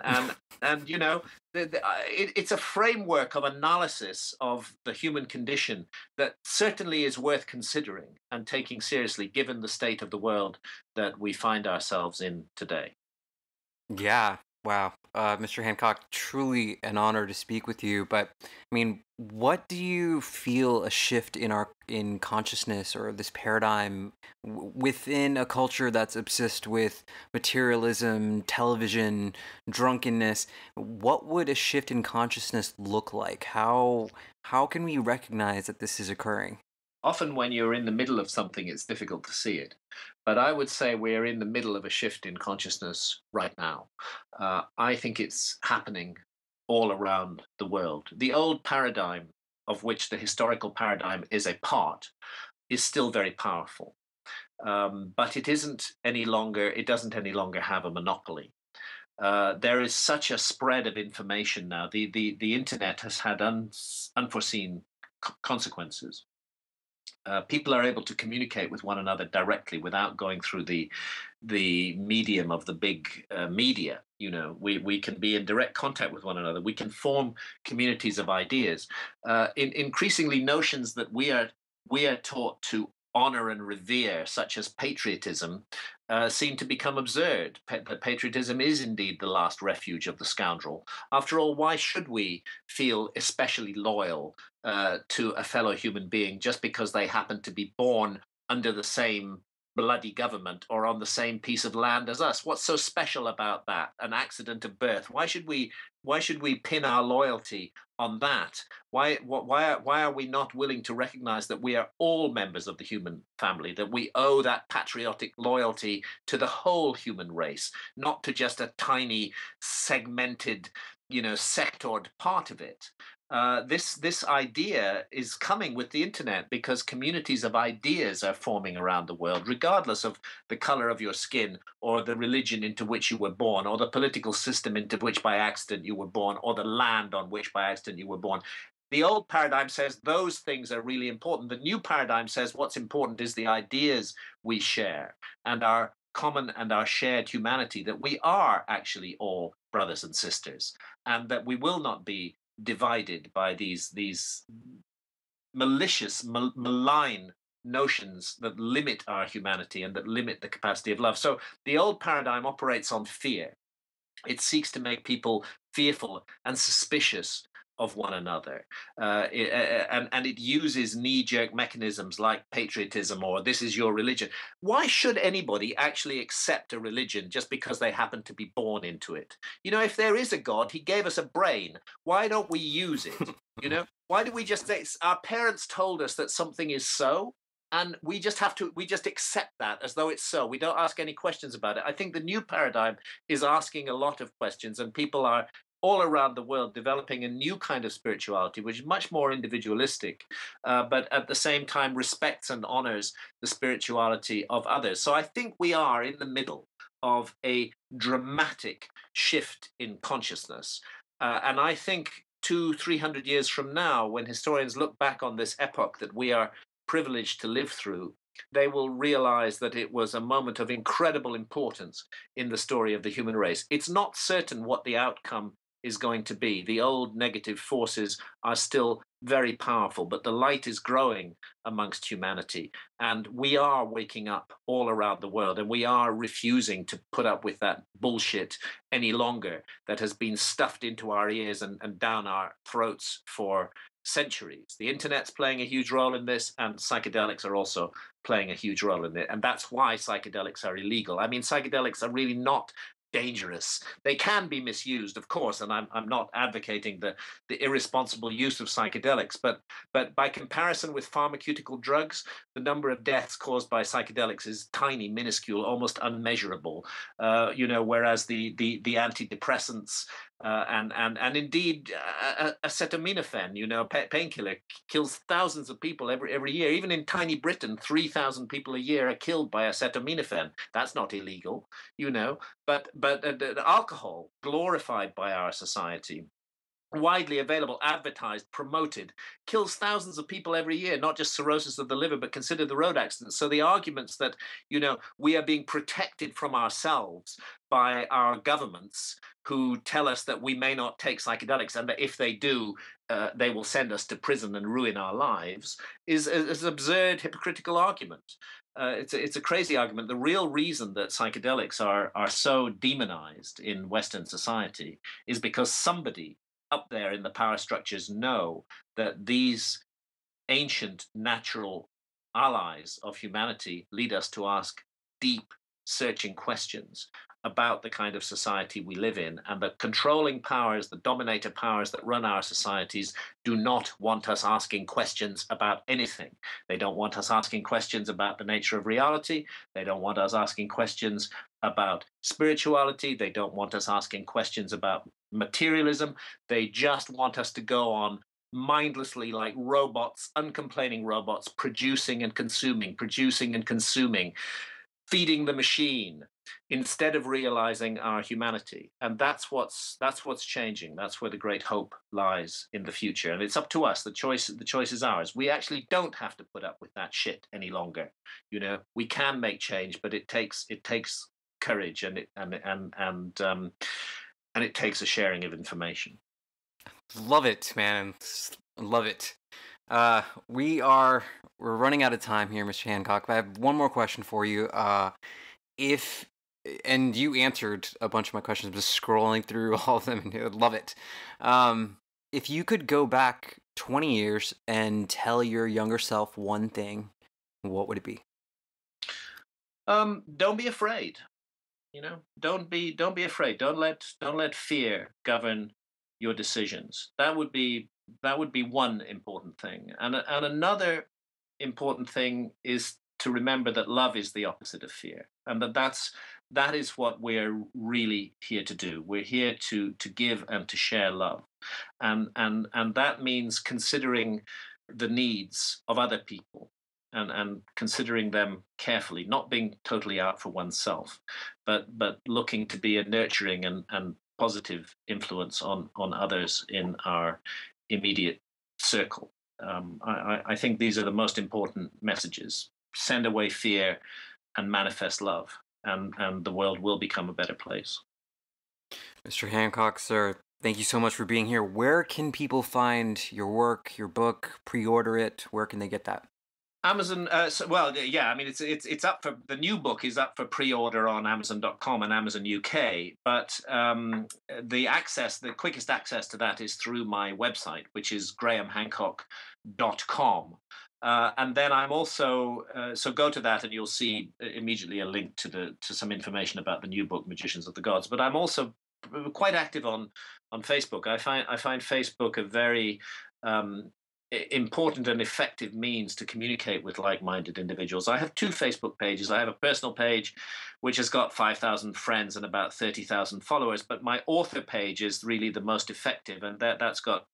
you know, it's a framework of analysis of the human condition that certainly is worth considering and taking seriously, given the state of the world that we find ourselves in today. Yeah. Wow. Mr. Hancock, truly an honor to speak with you. But I mean, what do you feel a shift in consciousness or this paradigm within a culture that's obsessed with materialism, television, drunkenness? What would a shift in consciousness look like? How can we recognize that this is occurring? Often when you're in the middle of something, it's difficult to see it. But I would say we're in the middle of a shift in consciousness right now. I think it's happening all around the world. The old paradigm, of which the historical paradigm is a part, is still very powerful. But it doesn't any longer have a monopoly. There is such a spread of information now. The internet has had unforeseen consequences. People are able to communicate with one another directly without going through the medium of the big media. You know, we can be in direct contact with one another. We can form communities of ideas. Increasingly, notions that we are taught to honor and revere, such as patriotism, seem to become absurd. That patriotism is indeed the last refuge of the scoundrel. After all, why should we feel especially loyal to a fellow human being just because they happen to be born under the same bloody government or on the same piece of land as us? What's so special about that? An accident of birth. Why should we pin our loyalty on that? Why are we not willing to recognize that we are all members of the human family, that we owe that patriotic loyalty to the whole human race, not to just a tiny segmented, sectored part of it? This idea is coming with the internet because communities of ideas are forming around the world, regardless of the color of your skin or the religion into which you were born or the political system into which by accident you were born or the land on which by accident you were born. The old paradigm says those things are really important. The new paradigm says what's important is the ideas we share and our common and our shared humanity, that we are actually all brothers and sisters, and that we will not be divided by these malicious, malign notions that limit our humanity and that limit the capacity of love. So the old paradigm operates on fear. It seeks to make people fearful and suspicious of one another. And it uses knee-jerk mechanisms like patriotism or this is your religion. Why should anybody actually accept a religion just because they happen to be born into it? If there is a God, he gave us a brain. Why don't we use it? Why do we just say, our parents told us that something is so, and we just accept that as though it's so. We don't ask any questions about it. I think the new paradigm is asking a lot of questions, and people are all around the world developing a new kind of spirituality, which is much more individualistic, but at the same time respects and honors the spirituality of others. So I think we are in the middle of a dramatic shift in consciousness. And I think 200-300 years from now, when historians look back on this epoch that we are privileged to live through, they will realize that it was a moment of incredible importance in the story of the human race. It's not certain what the outcome is going to be. The old negative forces are still very powerful, but the light is growing amongst humanity. And we are waking up all around the world, and we are refusing to put up with that bullshit any longer that has been stuffed into our ears and down our throats for centuries. The internet's playing a huge role in this, and psychedelics are also playing a huge role in it. And that's why psychedelics are illegal. I mean, psychedelics are really not dangerous. They can be misused, of course, and I'm not advocating the irresponsible use of psychedelics, but by comparison with pharmaceutical drugs, the number of deaths caused by psychedelics is tiny, minuscule, almost unmeasurable. Whereas the antidepressants and indeed acetaminophen, painkiller, kills thousands of people every year. Even in tiny Britain, 3,000 people a year are killed by acetaminophen. That's not illegal, but alcohol, glorified by our society, widely available, advertised, promoted, kills thousands of people every year, not just cirrhosis of the liver, but consider the road accidents. So the arguments that, we are being protected from ourselves by our governments who tell us that we may not take psychedelics and that if they do, they will send us to prison and ruin our lives is an absurd, hypocritical argument. It's a crazy argument. The real reason that psychedelics are so demonized in Western society is because somebody up there in the power structures know that these ancient natural allies of humanity lead us to ask deep, searching questions about the kind of society we live in, and the controlling powers, the dominator powers that run our societies do not want us asking questions about anything. They don't want us asking questions about the nature of reality. They don't want us asking questions about spirituality. They don't want us asking questions about materialism. They just want us to go on mindlessly like robots, uncomplaining robots, producing and consuming, feeding the machine instead of realizing our humanity. And that's what's changing. That's where the great hope lies in the future. And it's up to us. The choice is ours. We actually don't have to put up with that shit any longer. We can make change, but it takes courage and it takes a sharing of information. Love it, man. Love it. We're running out of time here, Mr. Hancock. But I have one more question for you. And you answered a bunch of my questions, just scrolling through all of them, and I would love it. If you could go back 20 years and tell your younger self one thing, what would it be? Don't be afraid. Don't be afraid. Don't let fear govern your decisions. That would be one important thing. And another important thing is to remember that love is the opposite of fear, and that is what we're really here to do. We're here to give and to share love, and that means considering the needs of other people and considering them carefully, not being totally out for oneself, but looking to be a nurturing and positive influence on others in our immediate circle. I think these are the most important messages. Send away fear and manifest love, and the world will become a better place. Mr. Hancock, sir, thank you so much for being here. Where can people find your work, your book, pre-order it? Where can they get that? Amazon. It's up for, the new book is up for pre-order on Amazon.com and Amazon UK. But the quickest access to that is through my website, which is grahamhancock.com. And then I'm also so go to that and you'll see immediately a link to some information about the new book, Magicians of the Gods. But I'm also quite active on Facebook. I find Facebook a very important and effective means to communicate with like-minded individuals. I have two Facebook pages. I have a personal page which has got 5,000 friends and about 30,000 followers, but my author page is really the most effective, and that's got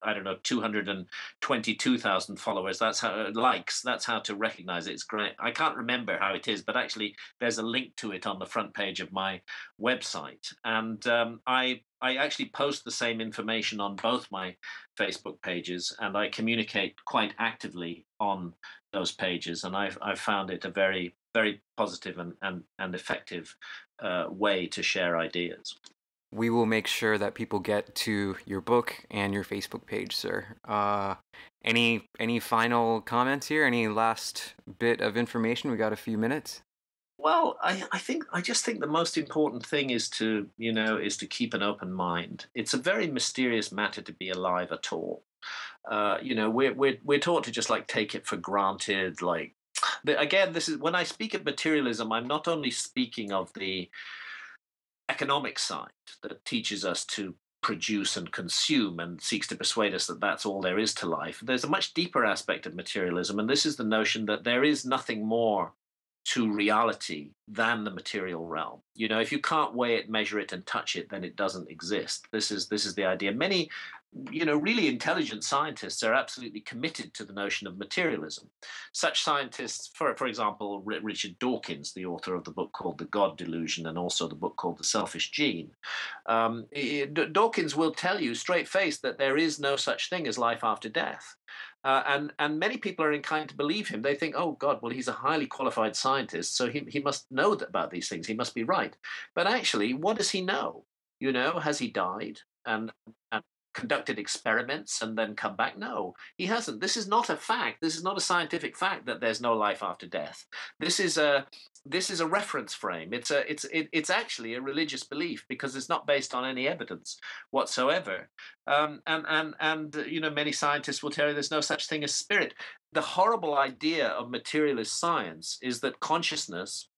222,000 followers. That's how likes. That's how to recognize it. It's great. I can't remember how it is, but actually there's a link to it on the front page of my website, and I actually post the same information on both my Facebook pages, and I communicate quite actively on those pages. And I've found it a very, very positive and effective way to share ideas. we will make sure that people get to your book and your Facebook page, sir. Any final comments here? Any last bit of information? We got a few minutes. Well, I just think the most important thing is to, is to keep an open mind. It's a very mysterious matter to be alive at all. We're taught to just like take it for granted. Like, again, this is when I speak of materialism, I'm not only speaking of the economic side that teaches us to produce and consume and seeks to persuade us that that's all there is to life. There's a much deeper aspect of materialism, and this is the notion that there is nothing more to reality than the material realm. If you can't weigh it, measure it, and touch it, then it doesn't exist. This is the idea. Many, really intelligent scientists are absolutely committed to the notion of materialism. Such scientists, for example, Richard Dawkins, the author of the book called The God Delusion and also the book called The Selfish Gene, Dawkins will tell you straight-faced that there is no such thing as life after death. And many people are inclined to believe him. They think, oh, God, well, he's a highly qualified scientist, so he must know about these things. He must be right. But actually, what does he know? Has he died and conducted experiments and then come back? No, he hasn't. This is not a fact. This is not a scientific fact that there's no life after death. This is a reference frame. It's actually a religious belief because it's not based on any evidence whatsoever. Many scientists will tell you there's no such thing as spirit. The horrible idea of materialist science is that consciousness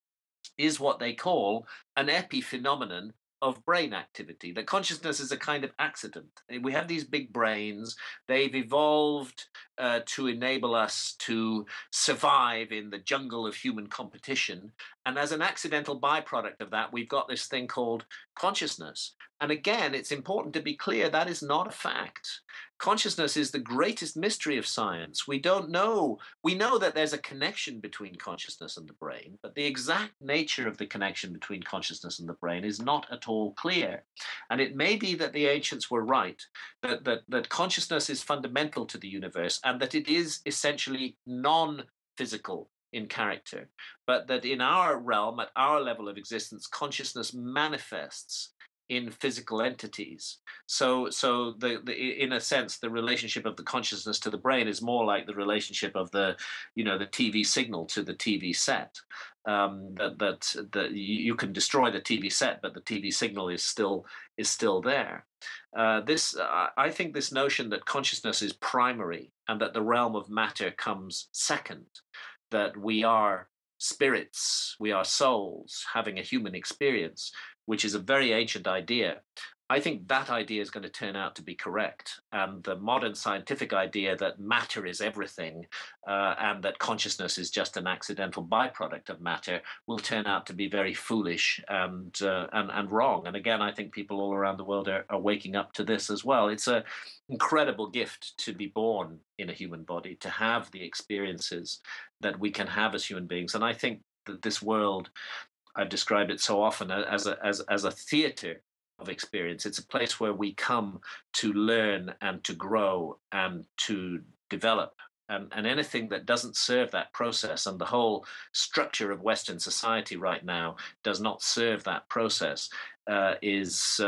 is what they call an epiphenomenon of brain activity, that consciousness is a kind of accident. We have these big brains. They've evolved to enable us to survive in the jungle of human competition. And as an accidental byproduct of that, we've got this thing called consciousness. And again, it's important to be clear that is not a fact. Consciousness is the greatest mystery of science. We don't know. We know that there's a connection between consciousness and the brain, but the exact nature of the connection between consciousness and the brain is not at all clear. And it may be that the ancients were right, that consciousness is fundamental to the universe and that it is essentially non-physical in character, but that in our realm, at our level of existence, consciousness manifests in physical entities. So in a sense, the relationship of the consciousness to the brain is more like the relationship of the TV signal to the TV set. That you can destroy the TV set, but the TV signal is still there. I think this notion that consciousness is primary and that the realm of matter comes second, that we are spirits, we are souls having a human experience, which is a very ancient idea. I think that idea is going to turn out to be correct. And the modern scientific idea that matter is everything and that consciousness is just an accidental byproduct of matter will turn out to be very foolish and wrong. And again, I think people all around the world are waking up to this as well. It's an incredible gift to be born in a human body, to have the experiences that we can have as human beings. And I think that this world, I've described it so often as a theater of experience. It's a place where we come to learn and to grow and to develop. And anything that doesn't serve that process, and the whole structure of Western society right now does not serve that process, is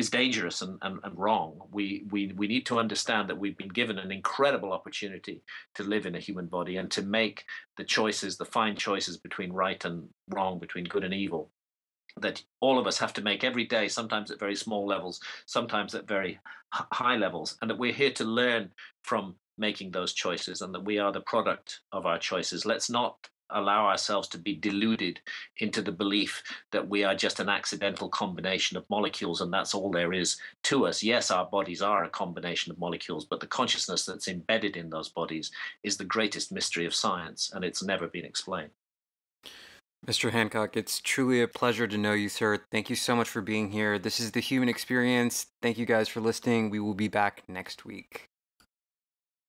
dangerous and wrong. We need to understand that we've been given an incredible opportunity to live in a human body and to make the choices, the fine choices between right and wrong, between good and evil, that all of us have to make every day, sometimes at very small levels, sometimes at very high levels, and that we're here to learn from making those choices and that we are the product of our choices. Let's not allow ourselves to be deluded into the belief that we are just an accidental combination of molecules and that's all there is to us. Yes, our bodies are a combination of molecules, but the consciousness that's embedded in those bodies is the greatest mystery of science, and it's never been explained. Mr. Hancock, it's truly a pleasure to know you, sir. Thank you so much for being here. This is The Human Experience. Thank you guys for listening. We will be back next week.